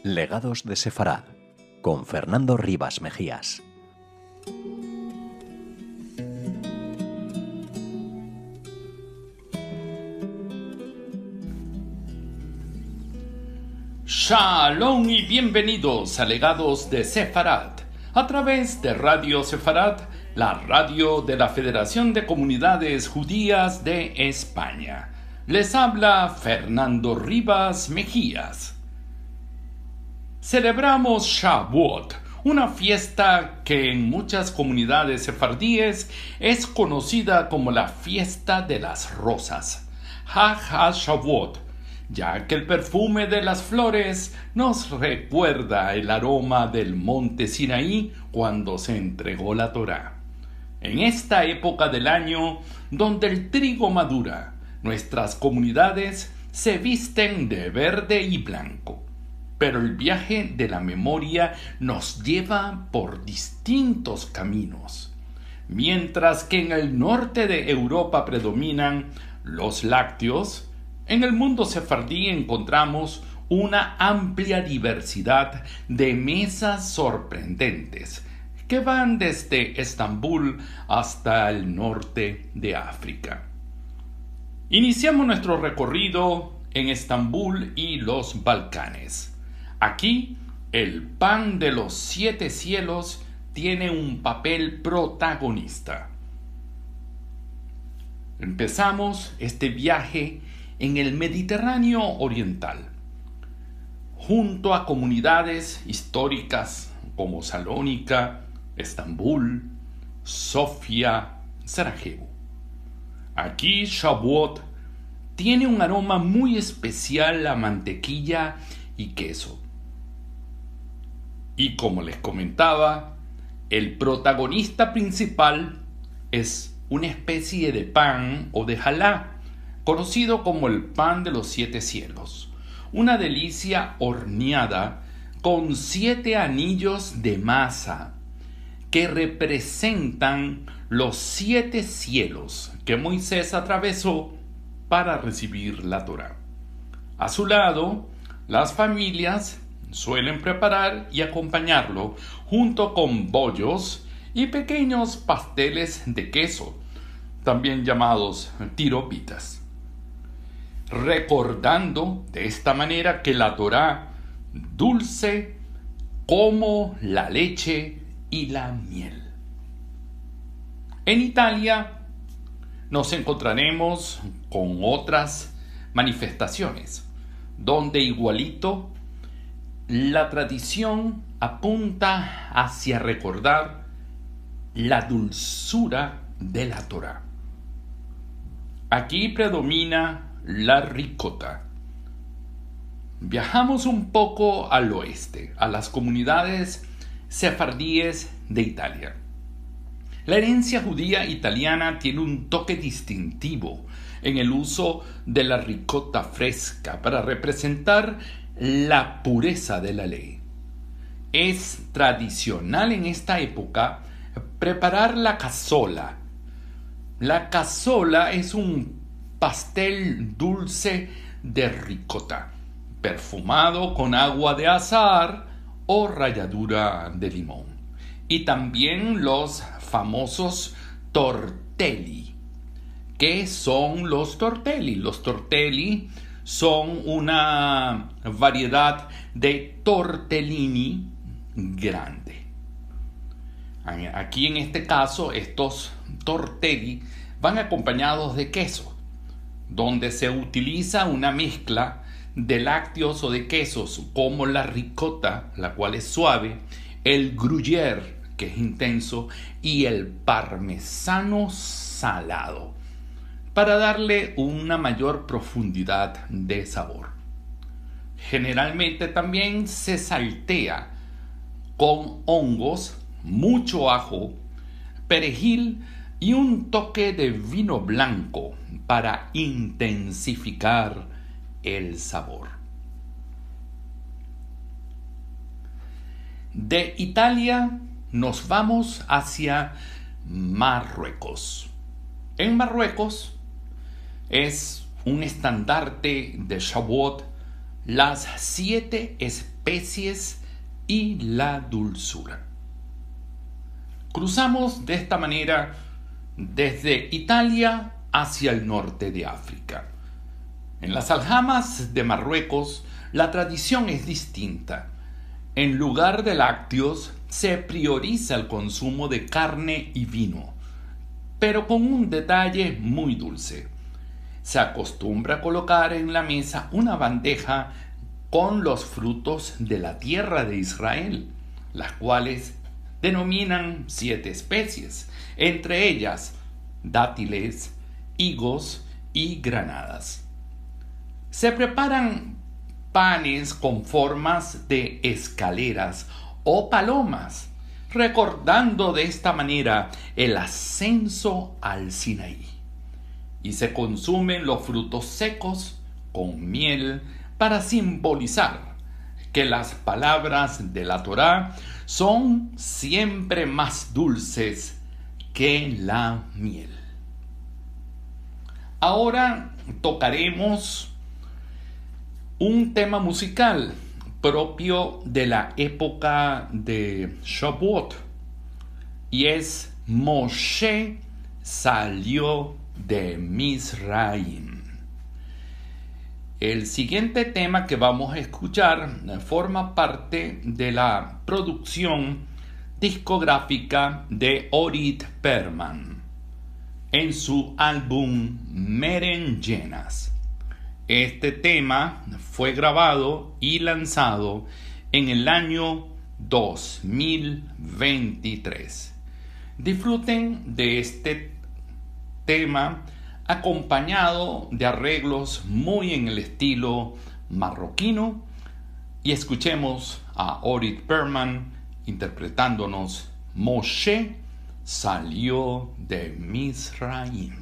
Legados de Sefarad, con Fernando Rivas Mejías. Shalom y bienvenidos a Legados de Sefarad, a través de Radio Sefarad, la radio de la Federación de Comunidades Judías de España. Les habla Fernando Rivas Mejías. Celebramos Shavuot, una fiesta que en muchas comunidades sefardíes es conocida como la fiesta de las rosas, Hag HaShavuot, ya que el perfume de las flores nos recuerda el aroma del monte Sinaí cuando se entregó la Torá. En esta época del año, donde el trigo madura, nuestras comunidades se visten de verde y blanco. Pero el viaje de la memoria nos lleva por distintos caminos. Mientras que en el norte de Europa predominan los lácteos, en el mundo sefardí encontramos una amplia diversidad de mesas sorprendentes que van desde Estambul hasta el norte de África. Iniciamos nuestro recorrido en Estambul y los Balcanes. Aquí, el pan de los 7 cielos tiene un papel protagonista. Empezamos este viaje en el Mediterráneo Oriental, junto a comunidades históricas como Salónica, Estambul, Sofía, Sarajevo. Aquí Shavuot tiene un aroma muy especial a mantequilla y queso. Y como les comentaba, el protagonista principal es una especie de pan o de jalá, conocido como el pan de los 7 cielos, una delicia horneada con 7 anillos de masa que representan los 7 cielos que Moisés atravesó para recibir la Torá. A su lado, las familias suelen preparar y acompañarlo junto con bollos y pequeños pasteles de queso, también llamados tiropitas, recordando de esta manera que la Torá dulce como la leche y la miel. En Italia nos encontraremos con otras manifestaciones, donde igualito la tradición apunta hacia recordar la dulzura de la Torá. Aquí predomina la ricota. Viajamos un poco al oeste, a las comunidades sefardíes de Italia. La herencia judía italiana tiene un toque distintivo en el uso de la ricota fresca para representar la pureza de la ley. Es tradicional en esta época preparar la casola. La casola es un pastel dulce de ricota, perfumado con agua de azahar o ralladura de limón. Y también los famosos tortelli. ¿Qué son los tortelli? Los tortelli son una variedad de tortellini grande. Aquí en este caso, estos tortelli van acompañados de queso, donde se utiliza una mezcla de lácteos o de quesos como la ricota, la cual es suave, el gruyère, que es intenso, y el parmesano salado, para darle una mayor profundidad de sabor. Generalmente también se saltea con hongos, mucho ajo, perejil y un toque de vino blanco para intensificar el sabor. De Italia nos vamos hacia Marruecos. En Marruecos es un estandarte de Shavuot las 7 especies y la dulzura. Cruzamos de esta manera desde Italia hacia el norte de África. En las aljamas de Marruecos, la tradición es distinta. En lugar de lácteos, se prioriza el consumo de carne y vino, pero con un detalle muy dulce. Se acostumbra a colocar en la mesa una bandeja con los frutos de la tierra de Israel, las cuales denominan 7 especies, entre ellas dátiles, higos y granadas. Se preparan panes con formas de escaleras o palomas, recordando de esta manera el ascenso al Sinaí. Y se consumen los frutos secos con miel para simbolizar que las palabras de la Torá son siempre más dulces que la miel. Ahora tocaremos un tema musical propio de la época de Shavuot, y es Moshe salió de Misraim. El siguiente tema que vamos a escuchar forma parte de la producción discográfica de Orit Berman en su álbum Merenyenas. Este tema fue grabado y lanzado en el año 2023. Disfruten de este tema acompañado de arreglos muy en el estilo marroquino, y escuchemos a Orit Berman interpretándonos Moshe salió de Misraim.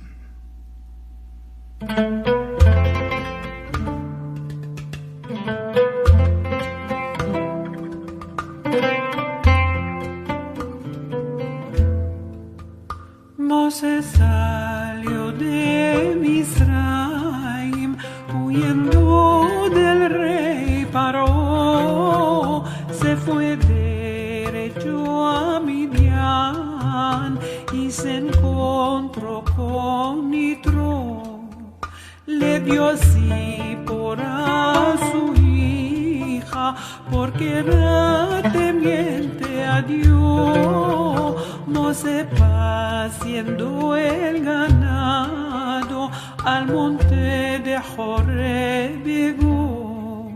Moshe salió de Misraim, huyendo del rey Paró. Se fue derecho a Midian y se encontró con Nitro. Le dio así por a su hija, porque era temiente a Dios. Moshe paciendo el ganado al monte de Joreb llegó.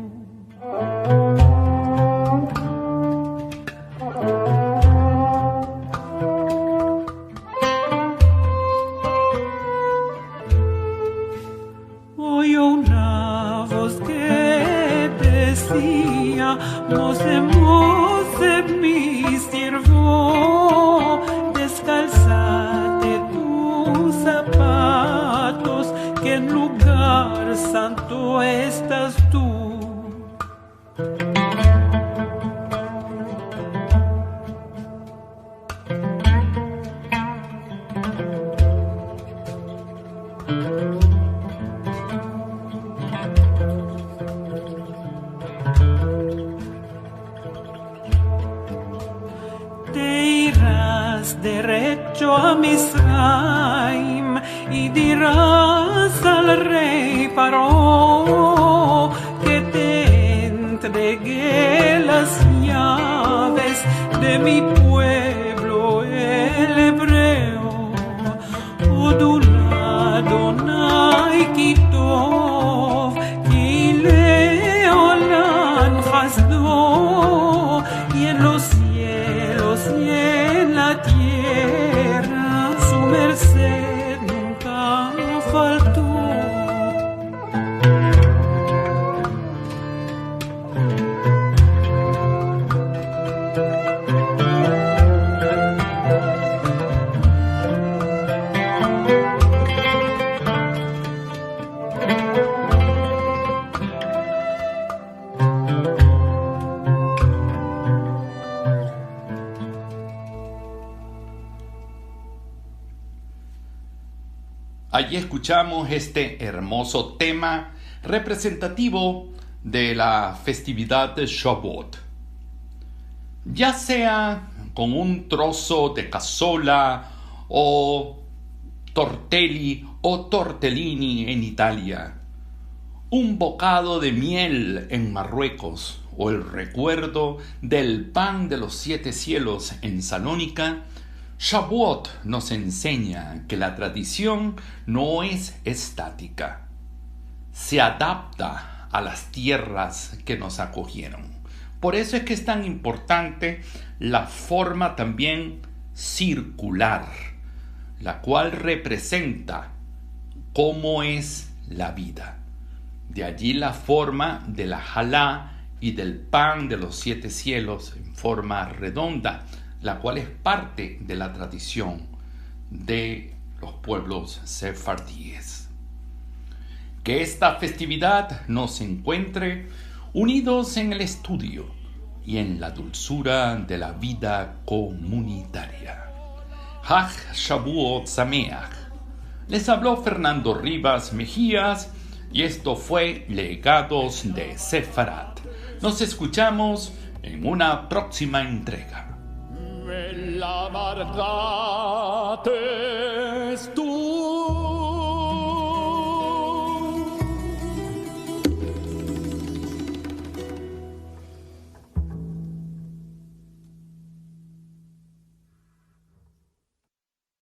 Oyó una voz que decía: Moshe, Moshe, mi siervo, descálzate tus zapatos, que en lugar santo estás tú. Derecho a Misraim y dirás al rey Paró que te entregué las llaves de mi pueblo el hebreo. Odula Adonai Kitov ki leolam chasdo, y en los cielos y en la tierra su merced nunca faltó. Allí escuchamos este hermoso tema representativo de la festividad de Shavuot. Ya sea con un trozo de cazola o tortelli o tortellini en Italia, un bocado de miel en Marruecos o el recuerdo del pan de los 7 cielos en Salónica, Shavuot nos enseña que la tradición no es estática, se adapta a las tierras que nos acogieron. Por eso es que es tan importante la forma también circular, la cual representa cómo es la vida. De allí la forma de la jalá y del pan de los 7 cielos en forma redonda, la cual es parte de la tradición de los pueblos sefardíes. Que esta festividad nos encuentre unidos en el estudio y en la dulzura de la vida comunitaria. Hag Shavuot Sameach. Les habló Fernando Rivas Mejías y esto fue Legados de Sefarat. Nos escuchamos en una próxima entrega. La verdad es tu